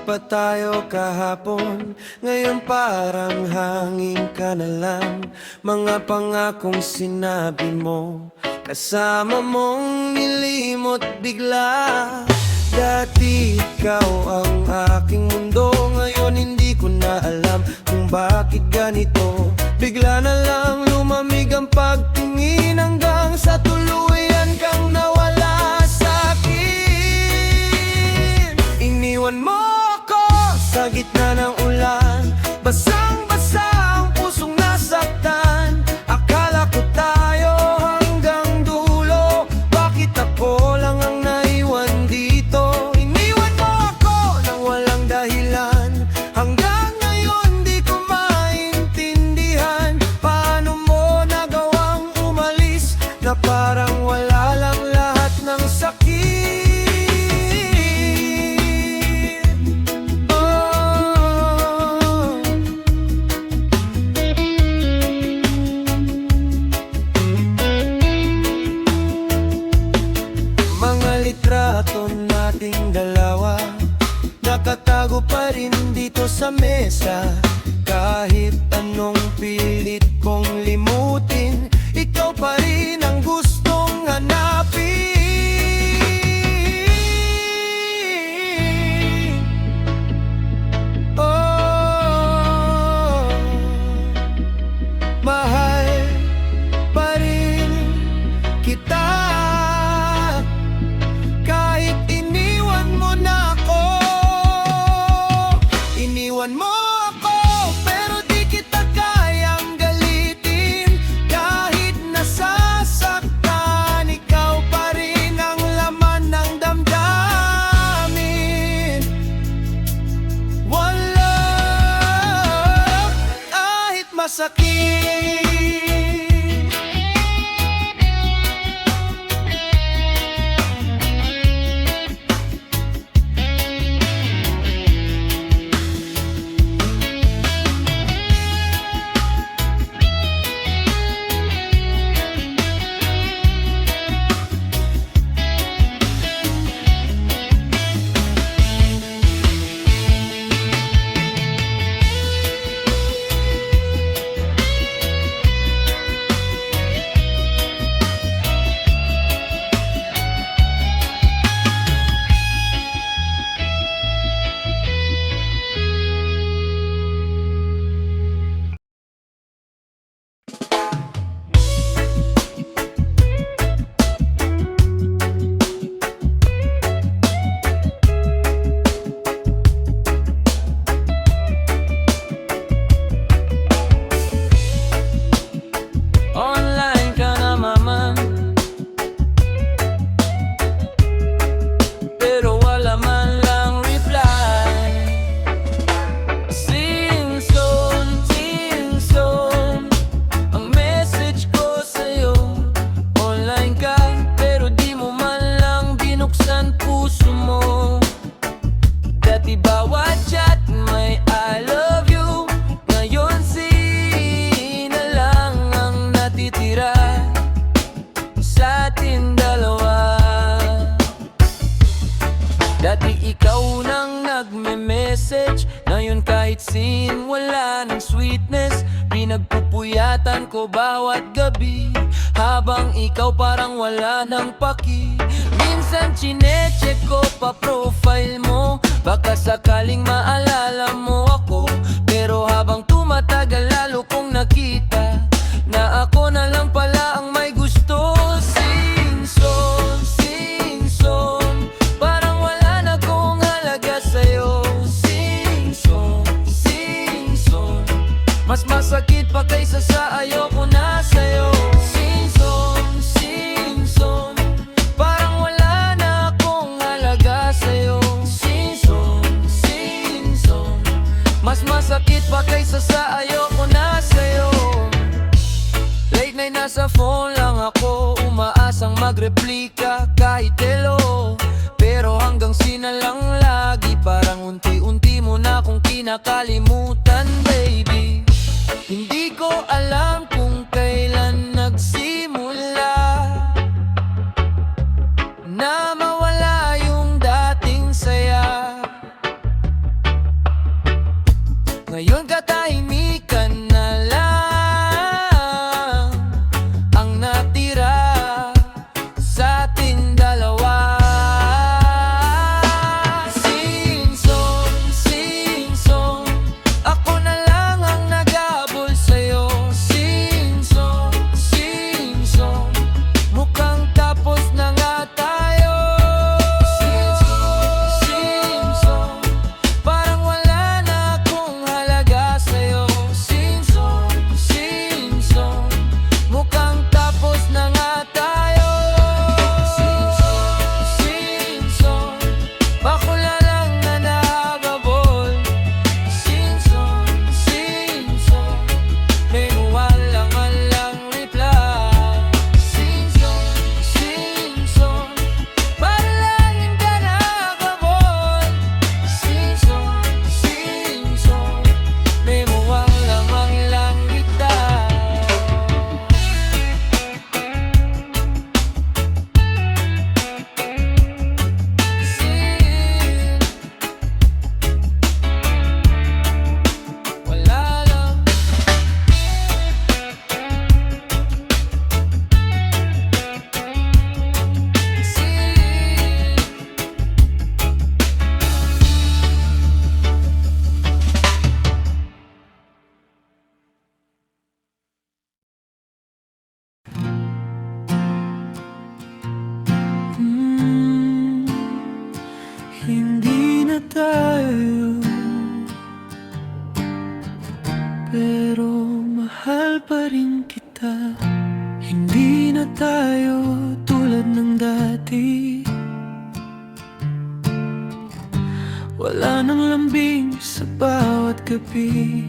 pa tayo kahapon, ngayon parang hangin ka na lang. Mga pangakong sinabi mo, kasama mong nilimot bigla. Dati ikaw ang aking mundo, ngayon hindi ko na alam kung bakit ganito. Bigla na lang lumamig ang pagtingin, hanggang sa tuluyan kang nawala sa'kin. Iniwan mo ako sa gitna ng ulan, basang-basa ang pusong nasaktan. Akala ko tayo hanggang dulo, bakit ako lang ang naiwan dito? Iniwan mo ako nang walang dahilan, hanggang ngayon di ko maintindihan. Paano mo nagawang umalis na parang wala lang lahat ng sakit? Litrato nating dalawa nakatago pa rin dito sa mesa. Kahit anong pilit kong limutin, ikaw pa rin ang gustong hanapin. Oh, mahal pa rin kita. Iniwan mo ako, pero di kita kayang galitin. Kahit nasasaktan, ikaw pa rin ang laman ng damdamin. One love, kahit masakit. Dati ikaw nang nagme-message, ngayon kahit sin wala ng sweetness. Pinagpupuyatan ko bawat gabi, habang ikaw parang wala ng paki. Minsan chinecheck ko pa profile mo, baka sakaling maalala mo ako. Pero habang tumatagal lalo kong nakita na ako na lang pala ang may gusto. Sing-song, sing-song, parang wala na kong halaga sa'yo. Sing-song, sing-song, mas masakit pa kaysa sa ayoko na sa'yo. Sing-song, sing-song, parang wala na akong halaga sa'yo. Sing-song, sing-song, mas masakit pa kaysa sa ayoko na sa'yo. Late night nasa phone lang ako, umaasang magreplika kahit hello. Pero hanggang sinalang lagi, parang unti-unti mo na akong kinakalimutan, baby. Hindi ko alam kung kailan nagsimula na mawala yung dating saya. you. Pero mahal pa rin kita. Hindi na tayo tulad ng dati. Wala nang lambing sa bawat gabi.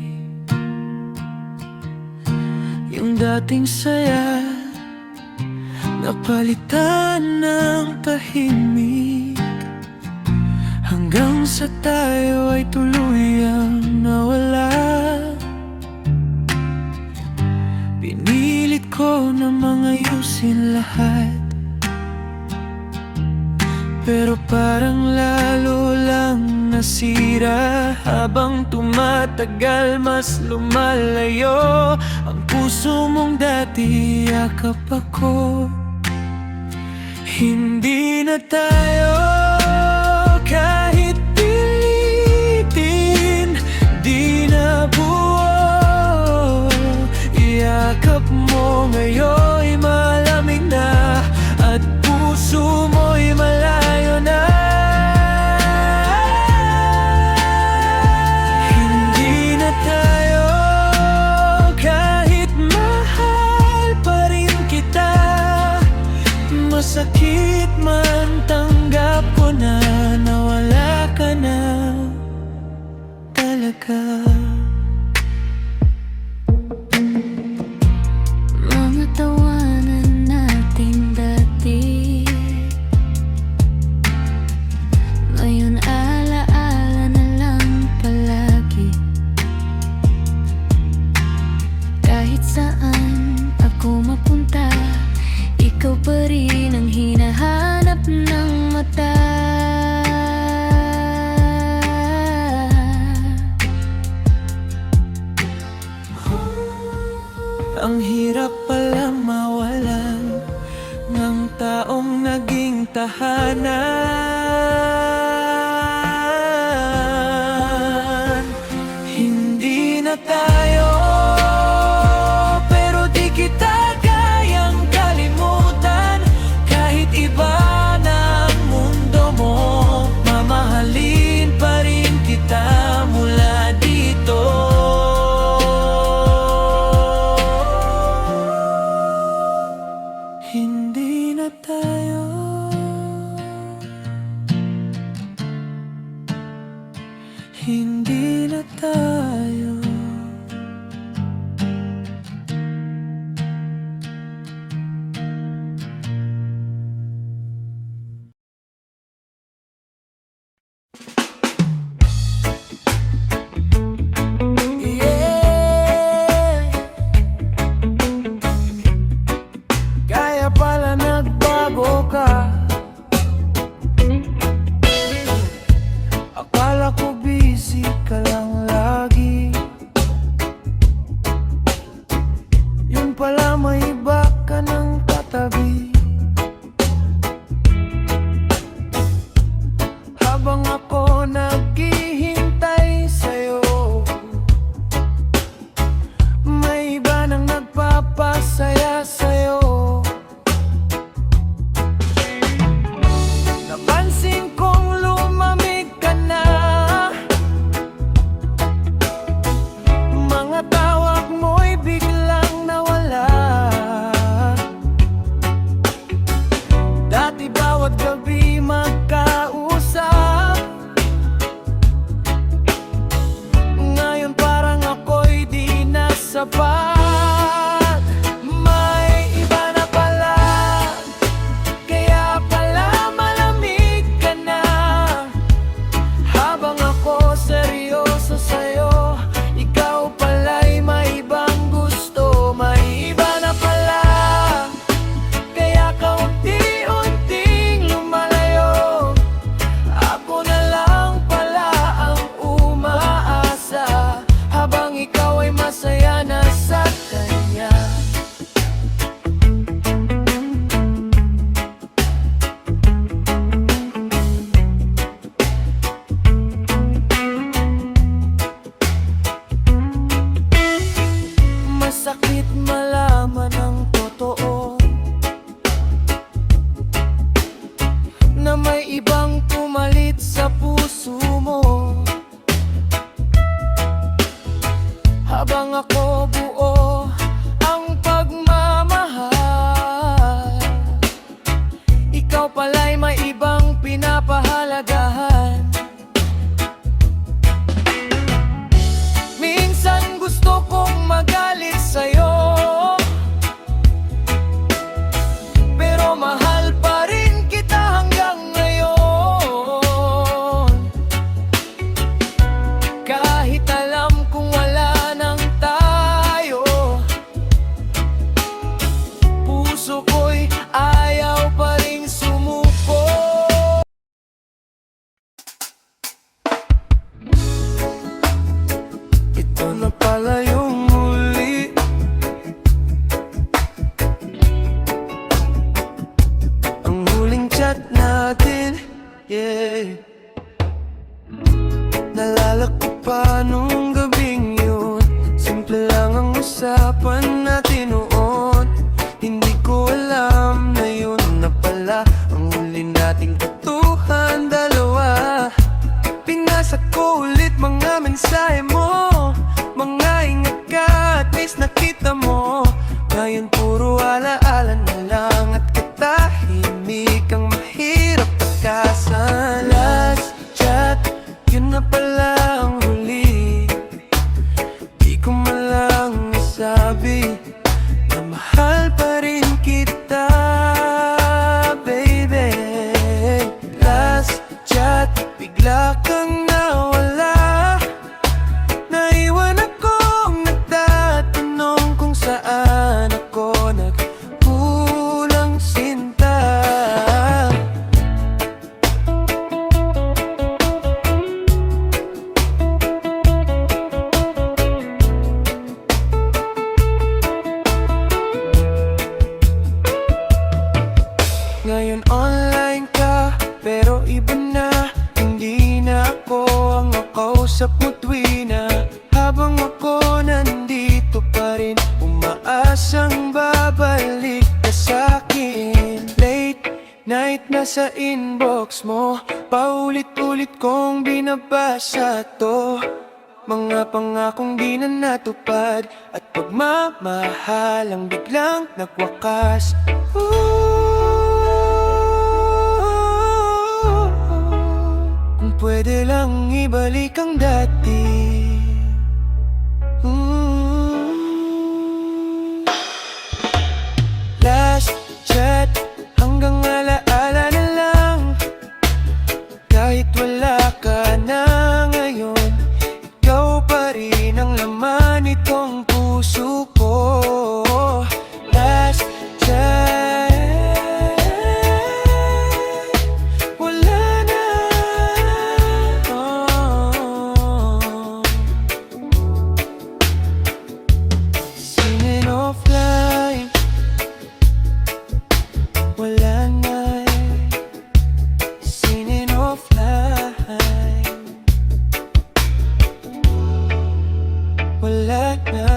Yung dating saya napalitan ng tahimik, hanggang sa tayo ay tuluyang nawala. Pinilit ko na ayusin lahat, pero parang lalo lang nasira. Habang tumatagal mas lumalayo ang puso mong dati yakap ako. Hindi na tayo kahit pilitin, di na buo. Yakap mo ngayon'y malamig na, at puso mo'y malayo na. Hindi na tayo kahit mahal pa rin kita. Masakit man, tanggap ko na nawala ka na talaga. Mga tawanan nating dati, ngayon alaala na lang palagi. Kahit saan ako mapunta, ikaw pa rin ang hinahanap ng mata. Ang hirap pala mawalan ng taong naging tahanan. Hindi na tayo, pero di kita kayang kalimutan. Kahit iba na ang mundo mo, mamahalin pa rin kita mula dito. Hindi na tayo, hindi na tayo. Yeah. Kaya pala nagbago ka. Akala ko busy ka lang lagi, yun pala may iba ka ng katabi. Habang ako naghihintay sa'yo, may iba nang nagpapasaya sa'yo. Napansin kong lumamig ka na, Naalala ko pa nung gabing yun, simple lang ang usapan natin noon. Hindi ko alam na yun na pala ang huli nating katuhan dalawa. Pinasa ko ulit mga mensahe mo, mga ingat ka at least nakita mo. Ngayon puro alaala na lang at katahimik ang mahirap pagkasan. Last chat, yun na pala ang huli. Di ko malang nasabi na mahal pa rin kita, baby. Last chat, bigla kang nawala. Naiwan akong nagtatanong kung saan ako nagkulang sinta. Ngayon online ka, pero iba na. Hindi na ako ang makausap mo tuwi na. Habang ako nandito pa rin, umaasang babalik ka sa'kin. Late night na sa inbox mo, paulit-ulit kong binabasa to. Mga pangakong di na natupad, at pagmamahalang biglang nagwakas. Kung pwede lang ibalik ang dati. Last chat, hanggang alaala na lang. Kahit wala ka na ngayon, ikaw pa rin ang laman nitong puso ko. Last chat, wala na. Seen it offline, wala na. Seen it offline, wala na.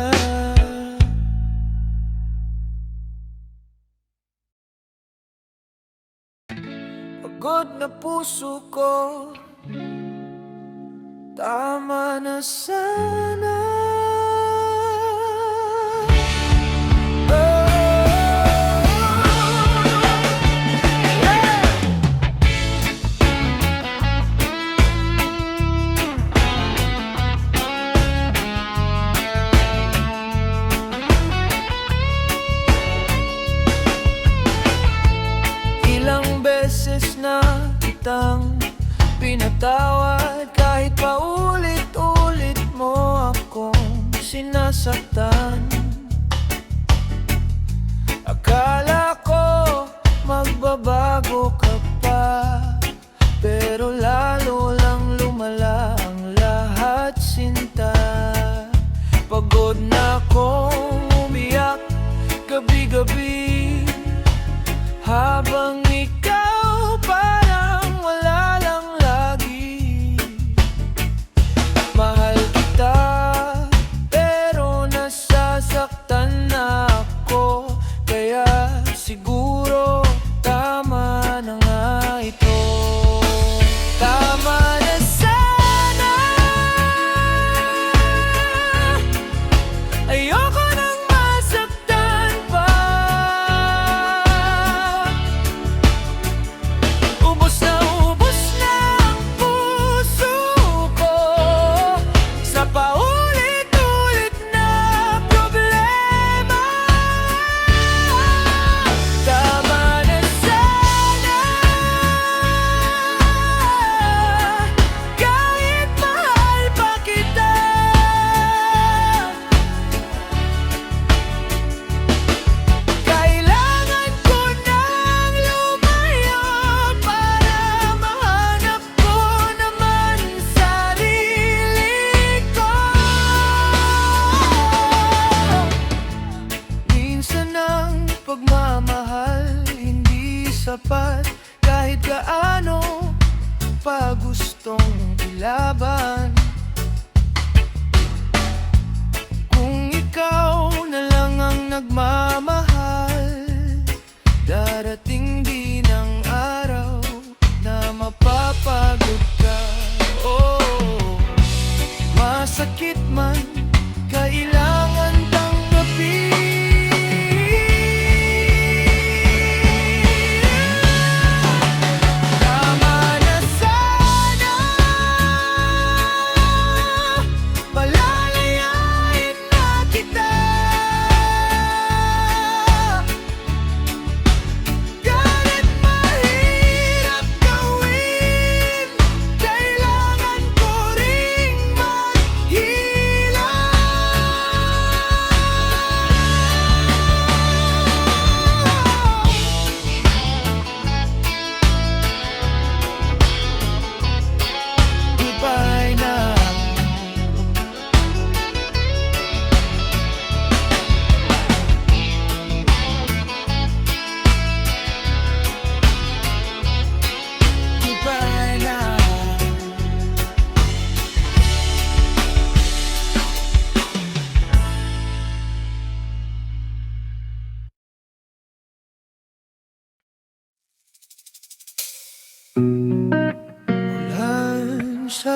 Pagod na puso ko, tama na sana. Ilang beses na kitang pinatawad, kahit paulit-ulit mo akong sinasaktan. Akala ko magbabago ka pa, pero lalo lang lumala ang lahat, sinta. Pagod na akong umiyak gabi-gabi, habang ikaw parang wala lang lagi. Mahal kita, pero nasasaktan na ako. Kaya siguro tama na nga ito. Tama na sana. Ayoko nang masaktan pa.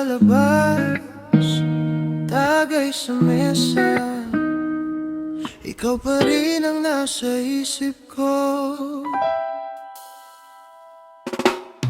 labas, tagay sa mesa. Ikaw pa rin ang nasa isip ko.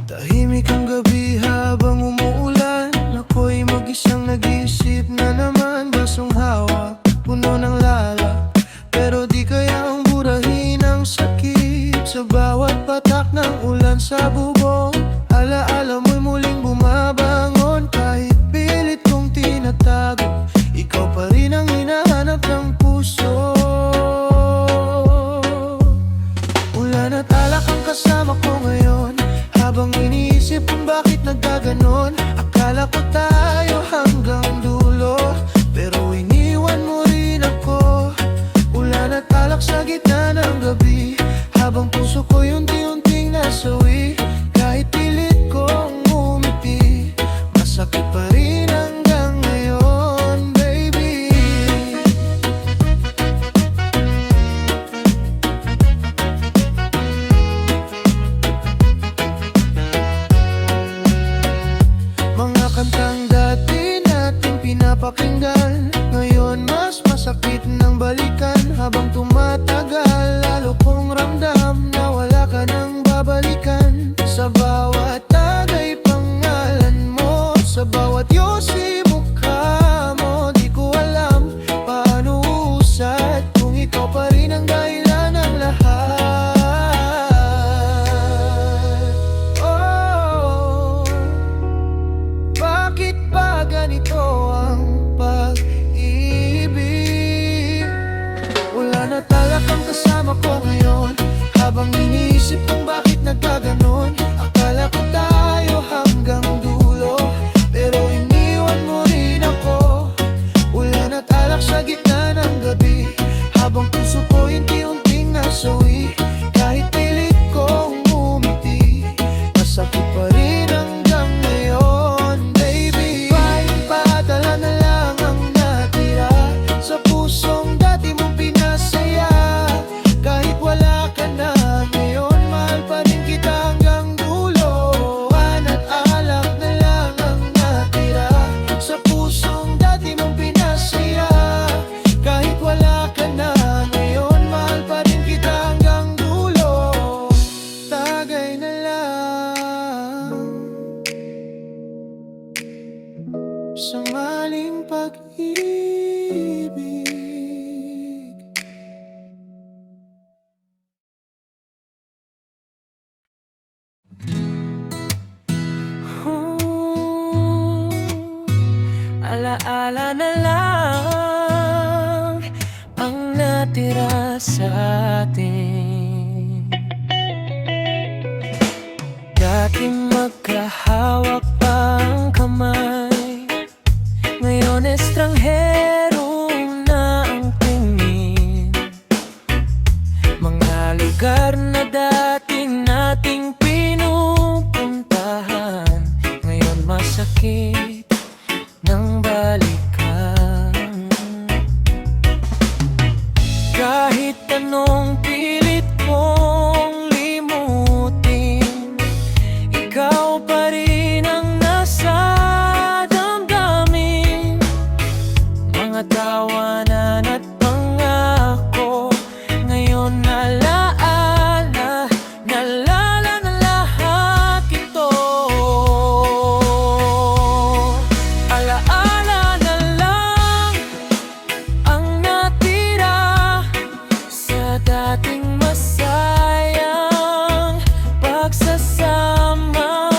Tahimik ang gabi habang umuulan. Ako'y mag-isang nag-iisip na naman. Basong hawak, puno ng lala, pero di kaya ang burahin ang sakit. Sa bawat patak ng ulan sa bubong, alaala mo'y muling bumabangon. Kahit pilit kong tinatago, ikaw pa rin ang hinahanap ng puso. Ulan at alak ang kasama ko ngayon, habang iniisip kung bakit nagkaganon. Akala ko tayo hanggang dulo, pero iniwan mo rin ako. Ulan at alak sa gitna ng gabi, habang puso ko'y unti-unting nasawi. Kahit pilit kong umiti, masakit pa rin hanggang ngayon, baby. Mga kantang dati nating pinapakinggan, ngayon mas masakit ng balikan. Habang tumatagal, lalo kong ramdam na wala ka nang babalikan. Sa bawat tagay pangalan mo, sa bawat yosi mukha mo, di ko alam paano usad kung ikaw pa rin ang dahilan ng lahat. Oh, bakit ba ganito ang pag-ibig? Wala na talak ang kasama ko ngayon, habang iniisip kung bakit nagkaganon. Akala ko tayo hanggang dulo, pero iniwan mo rin ako. Ulan at alak sa gitna ng gabi, habang puso ko unti-unting nasawi. Kahit pilit kong umiti, masakit pa rin hanggang ngayon, baby. Padala na lang ang natira sa pusong dati mong pinasaya. Kahit wala ka na ngayon, mahal pa rin kita hanggang dulo. Ulan at alak na lang ang natira sa pusong dati mong pinasaya. Kahit wala ka na ngayon, mahal pa rin kita hanggang dulo. Tagay na lang sa maling pag-ibig. Alaala na lang ang natira sa atin. Dati magkahawak pa ang kamay, ngayon estranghero na ang tingin. Mga lugar na dati nating pinupuntahan, ngayon masakit ng balikan. Kahit anong pilit kong limutin, ikaw pa rin ang nasa damdamin. Mga tawanan at pangako, ngayon nalaala, nalala na lahat ito. Alaala na lang ang natira sa dating masayang pagsasama.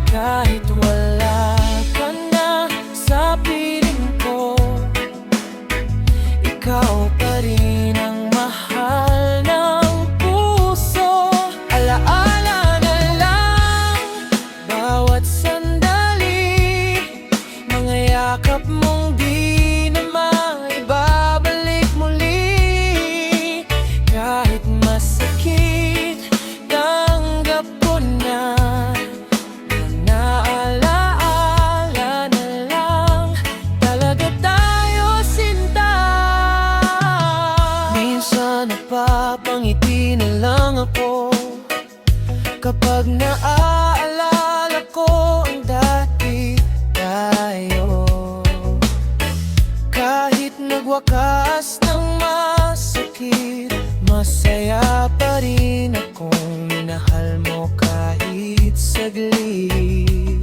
Kahit wala ka na sa piling ko, ikaw pa rin ang mahal ng puso. Alaala na lang bawat sandali, mga yakap mong di na maibabalik muli. Kahit masakit, tanggap ko na. Naalaala na lang talaga tayo, sinta. Minsan napapangiti na lang ako kapag naaalala ko ang dati. wakas ng masakit, masaya pa rin akong minahal mo kahit saglit.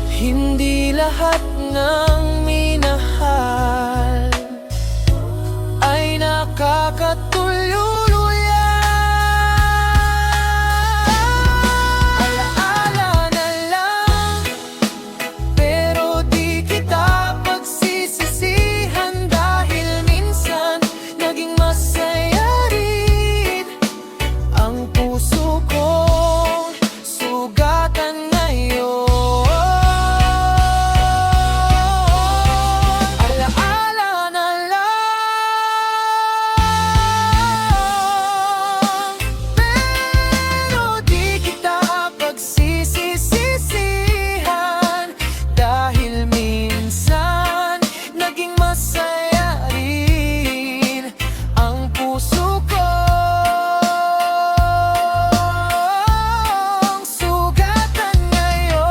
Hindi lahat ng minahal ay nakakatuluyan. Alaala na lang, pero di kita pagsisisihan dahil minsan naging masaya rin ang puso kong sugatan ngayon. Alaala na lang, pero di kita pagsisisihan dahil minsan naging masaya rin ang puso kong sugatan ngayon.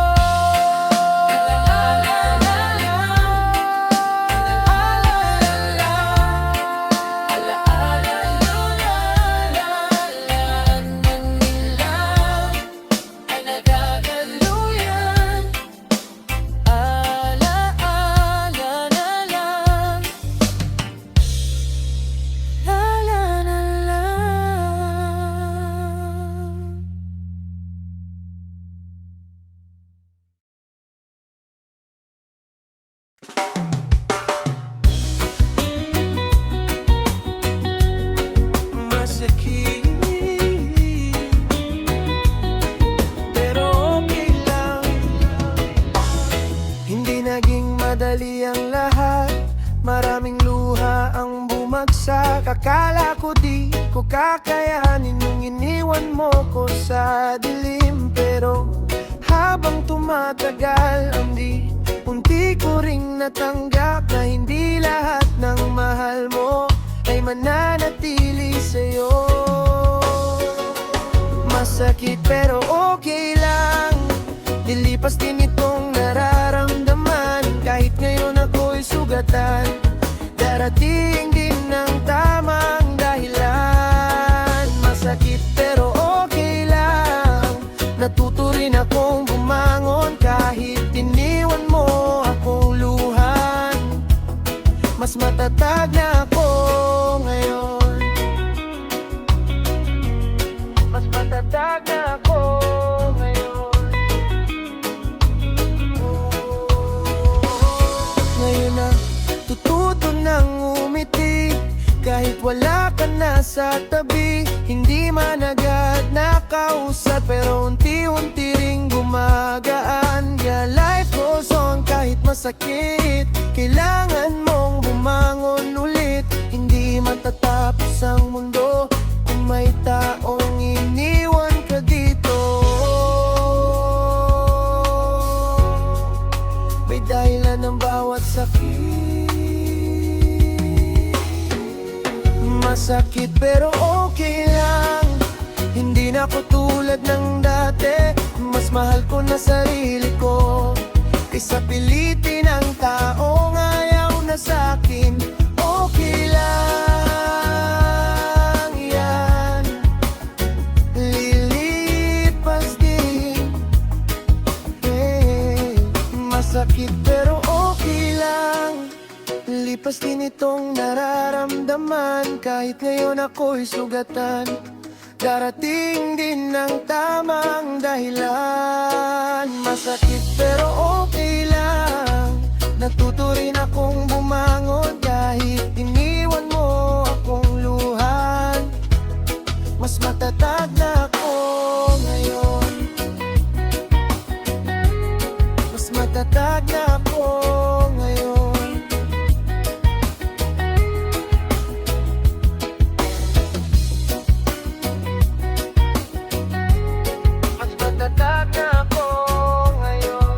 Masakit, pero okay lang. Hindi naging madali ang lahat, maraming luha ang bumagsak. Akala ko di ko kakayanin nung iniwan mo ko sa dilim. Pero habang tumatagal ang unti ko ring natanggap na hindi lahat ng mahal mo ay mananatili sa'yo. Masakit pero okay lang, lilipas din itong nararamdaman. Kahit ngayon ako'y sugatan, darating din ng tamang dahilan. Masakit pero okay lang, natuto rin akong bumangon kahit iniwan mo akong luhan. Mas matatag na ako ngayon, mas matatag na ako ngayon. Ngayon na tututo nang umiti, kahit wala ka na sa tabi. Hindi man agad nakausap, pero unti-unti ring gumagaan. Yeah, life goes on kahit masakit, kailangan mong bumangon ulit. Hindi matatapos ang mundo kung may taong iniwan ka dito. May dahilan ng bawat sakit. Masakit pero okay lang, hindi na ako tulad ng dati. Mas mahal ko na sarili ko kaysa pilitin ang taong ayaw na sa'kin. Okay lang yan, lilipas din. Masakit pero okay lang, lipas din itong nararamdaman. Kahit ngayon ako'y sugatan, darating din ng tamang dahilan. Masakit pero okay lang, natuto rin akong bumangon kahit iniwan mo akong luhan. Mas matatag na ako ngayon, mas matatag na ako ngayon. Mas matatag na ako ngayon.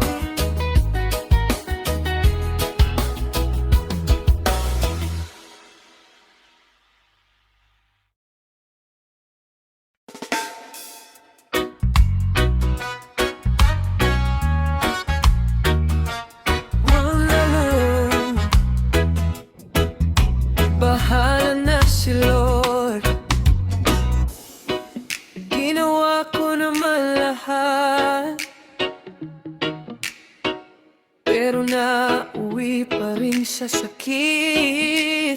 pero nauwi pa rin sa sakit.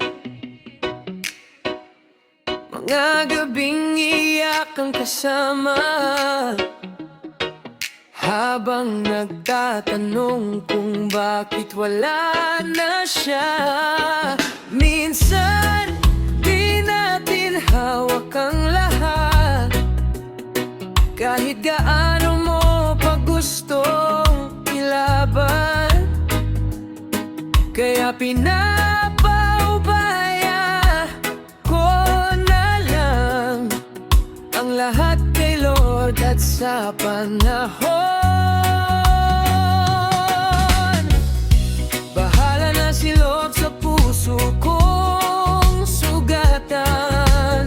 Mga gabing iyak ang kasama, habang nagtatanong kung bakit wala na siya. Minsan, di natin hawak ang lahat, kahit gaano mo pa gustong ilaban. Kaya pinapaubaya ko na lang ang lahat kay Lord at sa panahon. Bahala na si Lord sa puso kong sugatan.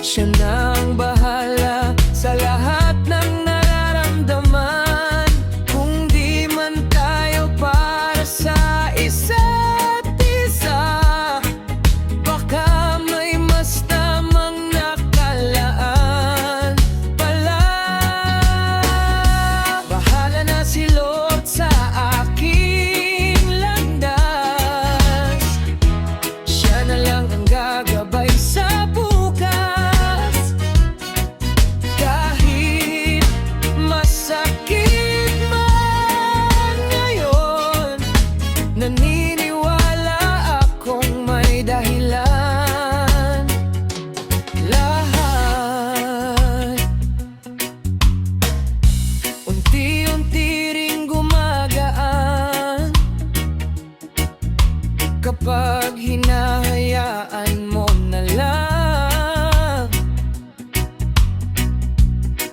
Siya nang bahala sa lahat ng nararamdaman. Kung di man tayo para sa isa't isa, baka may mas tamang nakalaan pala. Bahala na si Lord sa aking landas. Siya na lang ang gagabay sa bukas. Kahit masakit man ngayon, naniniwala akong may dahilan. Lahat unti-unti ring gumagaan kapag hinahayaan mo na lang.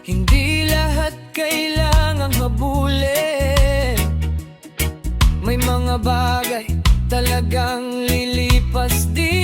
Hindi lahat kailangang habulin. May mga bagay talagang lilipas din.